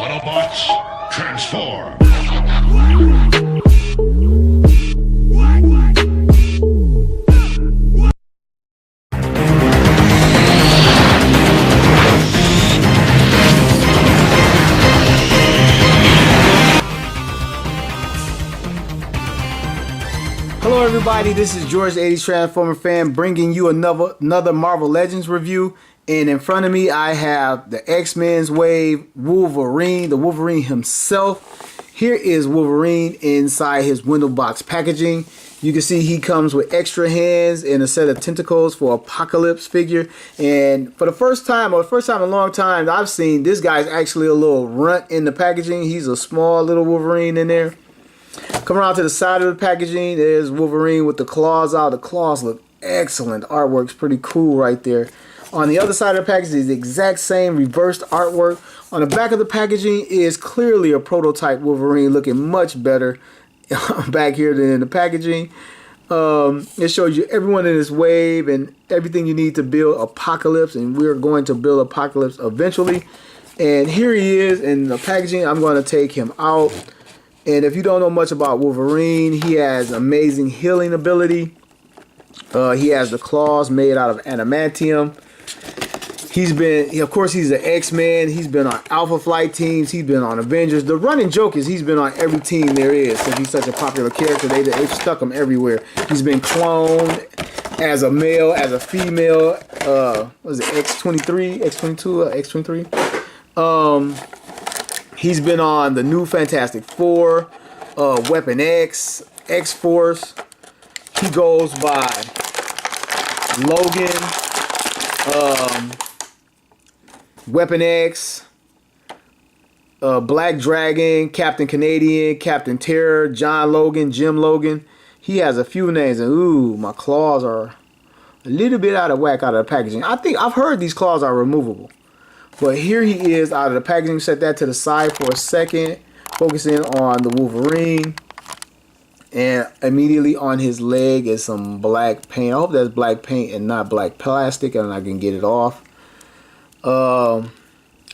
Autobots, transform! Hello everybody, this is George the 80s Transformer fan bringing you another Marvel Legends review. And in front of me I have the X-Men's wave, Wolverine, the Wolverine himself. Here is Wolverine inside his window box packaging. You can see he comes with extra hands and a set of tentacles for Apocalypse figure. And for the first time in a long time I've seen, this guy's actually a little runt in the packaging. He's a small little Wolverine in there. Coming around to the side of the packaging, there's Wolverine with the claws out. The claws look excellent. Artwork's pretty cool right there. On the other side of the packaging is the exact same reversed artwork. On the back of the packaging is clearly a prototype Wolverine, looking much better back here than in the packaging. It shows you everyone in this wave and everything you need to build Apocalypse, and we're going to build Apocalypse eventually. And here he is in the packaging. I'm going to take him out. And if you don't know much about Wolverine, he has amazing healing ability. He has the claws made out of adamantium. Of course, he's an X-Men. He's been on Alpha Flight teams. He's been on Avengers. The running joke is he's been on every team there is. Since he's such a popular character, they've stuck him everywhere. He's been cloned as a male, as a female. What is it, X-23, X-22, X-23? He's been on the new Fantastic Four, Weapon X, X-Force. He goes by Logan, Weapon X, Black Dragon, Captain Canadian, Captain Terror, John Logan, Jim Logan. He has a few names, and ooh, my claws are a little bit out of whack out of the packaging. I think I've heard these claws are removable. But here he is out of the packaging. Set that to the side for a second. Focusing on the Wolverine. And immediately on his leg is some black paint. I hope that's black paint and not black plastic, and I can get it off. A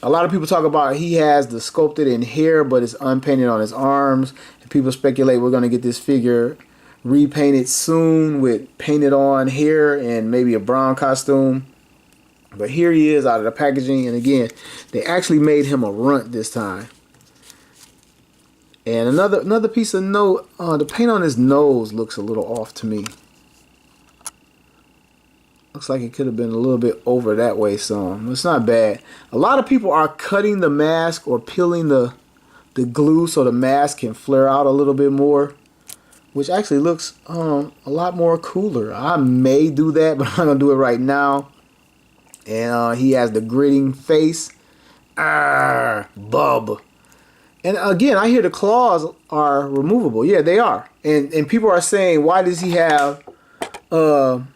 lot of people talk about he has the sculpted in hair, but it's unpainted on his arms. And people speculate we're going to get this figure repainted soon with painted on hair and maybe a brown costume. But here he is out of the packaging, and again, they actually made him a runt this time. And another piece of note, the paint on his nose looks a little off to me. Looks like it could have been a little bit over that way some. It's not bad. A lot of people are cutting the mask or peeling the glue so the mask can flare out a little bit more, which actually looks a lot more cooler. I may do that, but I'm not going to do it right now. And he has the gritting face. Bub. And again, I hear the claws are removable. Yeah, they are. And people are saying, why does he have a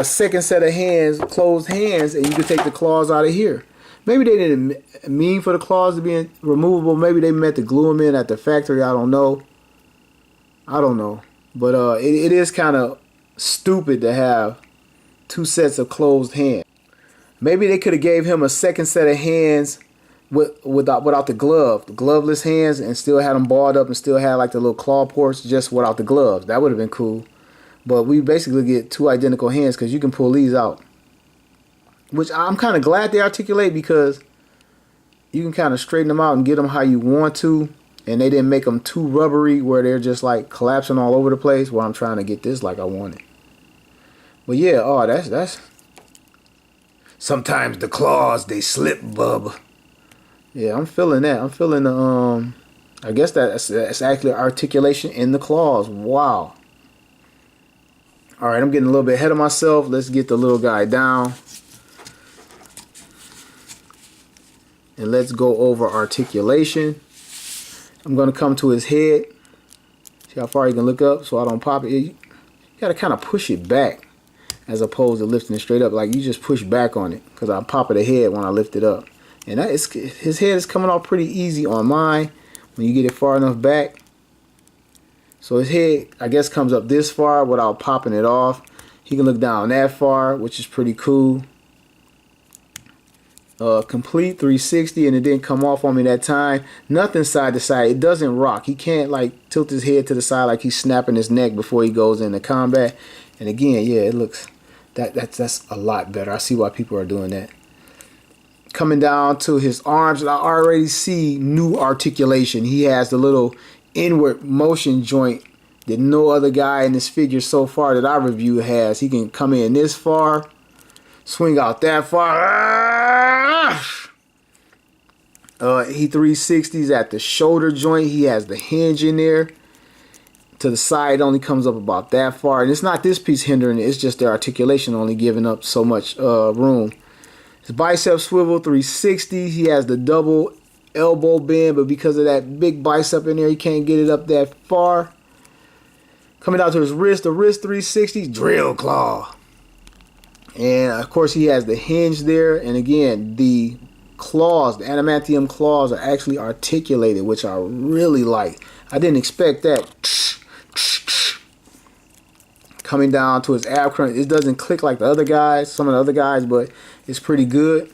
second set of hands, closed hands, and you can take the claws out of here? Maybe they didn't mean for the claws to be removable. Maybe they meant to glue them in at the factory. I don't know. But it is kind of stupid to have two sets of closed hands. Maybe they could have gave him a second set of hands without the glove, the gloveless hands, and still had them balled up and still had like the little claw ports just without the gloves. That would have been cool. But we basically get two identical hands because you can pull these out. Which I'm kind of glad they articulate, because you can kind of straighten them out and get them how you want to. And they didn't make them too rubbery where they're just like collapsing all over the place, where I'm trying to get this like I want it. But yeah, oh, that's... Sometimes the claws, they slip, bub. Yeah, I'm feeling that. I'm feeling the, I guess that's actually articulation in the claws. Wow. All right, I'm getting a little bit ahead of myself. Let's get the little guy down. And let's go over articulation. I'm going to come to his head. See how far you can look up so I don't pop it. You got to kind of push it back, as opposed to lifting it straight up. Like you just push back on it, because I pop it ahead when I lift it up. And his head is coming off pretty easy on mine when you get it far enough back. So his head, I guess, comes up this far without popping it off. He can look down that far, which is pretty cool. complete 360, and it didn't come off on me that time. Nothing side to side. It doesn't rock. He can't like tilt his head to the side like he's snapping his neck before he goes into combat. And again, yeah, it looks that's a lot better. I see why people are doing that. Coming down to his arms, and I already see new articulation. He has the little inward motion joint that no other guy in this figure so far that I review has. He can come in this far, swing out that far. He 360s at the shoulder joint. He has the hinge in there. To the side, it only comes up about that far. And it's not this piece hindering it. It's just the articulation only giving up so much room. His bicep swivel 360. He has the double elbow bend, but because of that big bicep in there, he can't get it up that far. Coming out to his wrist, the wrist 360, drill claw. And of course he has the hinge there. And again, the claws, the adamantium claws are actually articulated, which I really like. I didn't expect that. Coming down to his ab crunch, it doesn't click like the other guys, some of the other guys, but it's pretty good,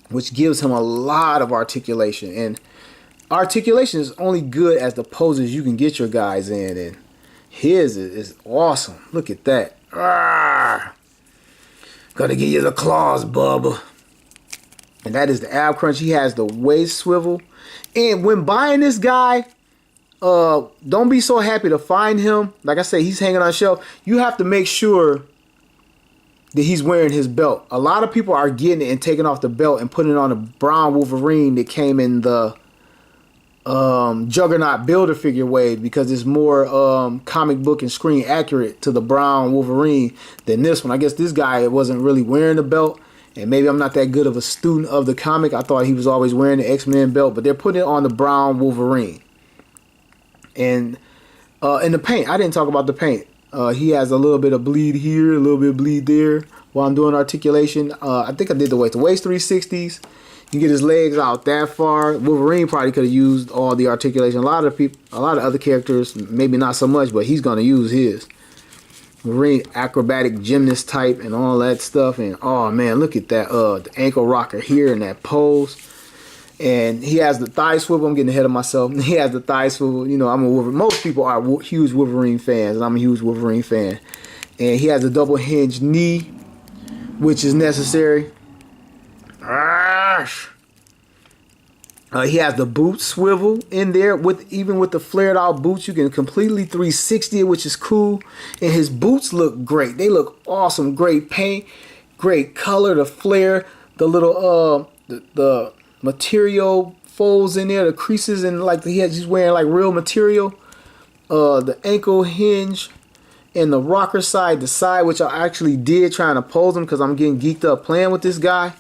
which gives him a lot of articulation. And articulation is only good as the poses you can get your guys in, and his is awesome. Look at that. Arrgh. Gonna give you the claws, bubba. And that is the ab crunch. He has the waist swivel. And when buying this guy, don't be so happy to find him. Like I say, he's hanging on a shelf. You have to make sure that he's wearing his belt. A lot of people are getting it and taking off the belt and putting it on a brown Wolverine that came in the Juggernaut Builder figure wave, because it's more comic book and screen accurate to the brown Wolverine than this one. I guess this guy wasn't really wearing the belt, and maybe I'm not that good of a student of the comic. I thought he was always wearing the X-Men belt, but they're putting it on the brown Wolverine. And in the paint, I didn't talk about the paint. He has a little bit of bleed here, a little bit of bleed there while I'm doing articulation. I think I did the waist 360s. You get his legs out that far. Wolverine probably could have used all the articulation. A lot of other characters, maybe not so much, but he's gonna use his. Wolverine acrobatic gymnast type and all that stuff. And oh man, look at that the ankle rocker here in that pose. And he has the thigh swivel. I'm getting ahead of myself. He has the thigh swivel. You know, I'm a Wolverine. Most people are huge Wolverine fans, and I'm a huge Wolverine fan. And he has a double hinge knee, which is necessary. He has the boot swivel in there. Even with the flared out boots, you can completely 360 it, which is cool. And his boots look great. They look awesome. Great paint, great color, the flare, the little the material folds in there, the creases, and like he's wearing like real material. The ankle hinge and the rocker side, the side, which I actually did trying to pose him because I'm getting geeked up playing with this guy.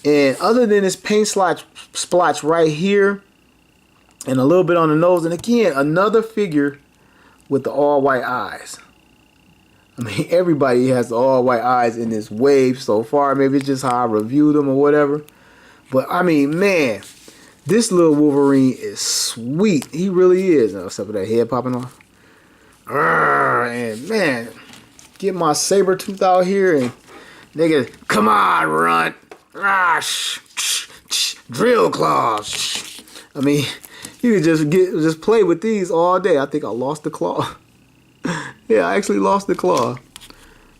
And other than this paint splotch right here and a little bit on the nose, and again, another figure with the all white eyes. I mean, everybody has the all white eyes in this wave so far. Maybe it's just how I reviewed them or whatever. But I mean, man, this little Wolverine is sweet. He really is. Except for that head popping off. And man, get my saber tooth out here and nigga, come on, run. Drill claws. I mean, you could just play with these all day. I think I lost the claw. Yeah, I actually lost the claw.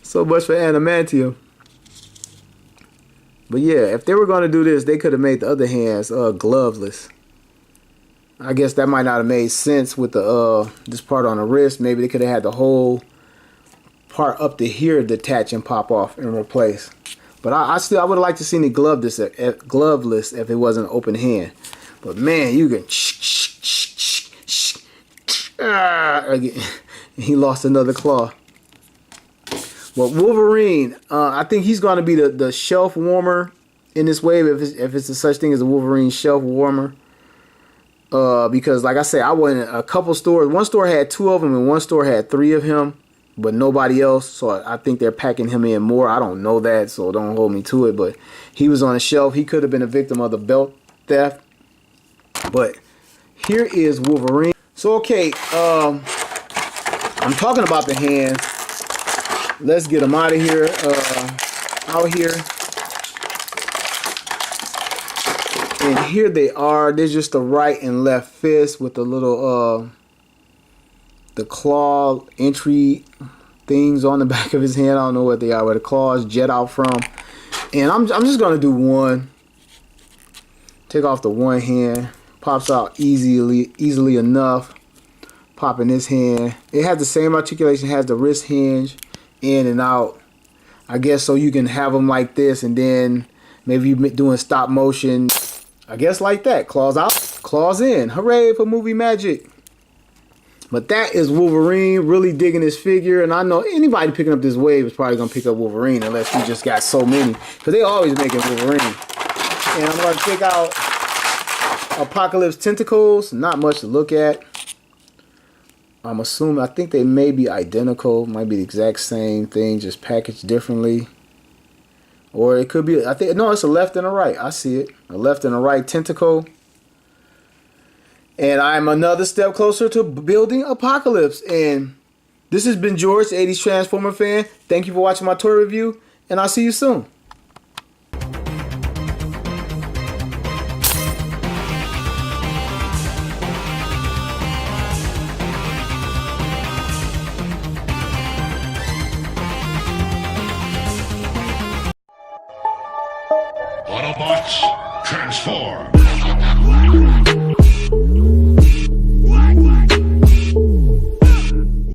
So much for adamantium. But yeah, if they were going to do this, they could have made the other hands gloveless. I guess that might not have made sense with the this part on the wrist. Maybe they could have had the whole part up to here detach and pop off and replace. But I would have liked to see it gloveless if it wasn't an open hand. But man, you can he lost another claw. Well, Wolverine, I think he's going to be the shelf warmer in this wave, if it's a such thing as a Wolverine shelf warmer. Because like I said, I went in a couple stores. One store had 2 of them and one store had 3 of him, but nobody else. So I think they're packing him in more. I don't know that, so don't hold me to it. But he was on a shelf. He could have been a victim of the belt theft. But here is Wolverine. So okay, I'm talking about the hands. Let's get them out of here. Out here. And here they are. They're just the right and left fist with the little the claw entry things on the back of his hand. I don't know what they are, where the claws jet out from. And I'm just gonna do one. Take off the one hand. Pops out easily enough. Pop in this hand. It has the same articulation. It has the wrist hinge in and out. I guess so you can have them like this, and then maybe you're doing stop motion. I guess like that. Claws out, claws in. Hooray for movie magic. But that is Wolverine. Really digging this figure. And I know anybody picking up this wave is probably going to pick up Wolverine unless you just got so many. Because they always making Wolverine. And I'm going to check out Apocalypse Tentacles. Not much to look at. I'm assuming, I think they may be identical. Might be the exact same thing, just packaged differently. Or it could be, I think, no, it's a left and a right. I see it. A left and a right tentacle. And I'm another step closer to building Apocalypse. And this has been George, the 80s Transformer fan. Thank you for watching my toy review. And I'll see you soon. Autobots, transform!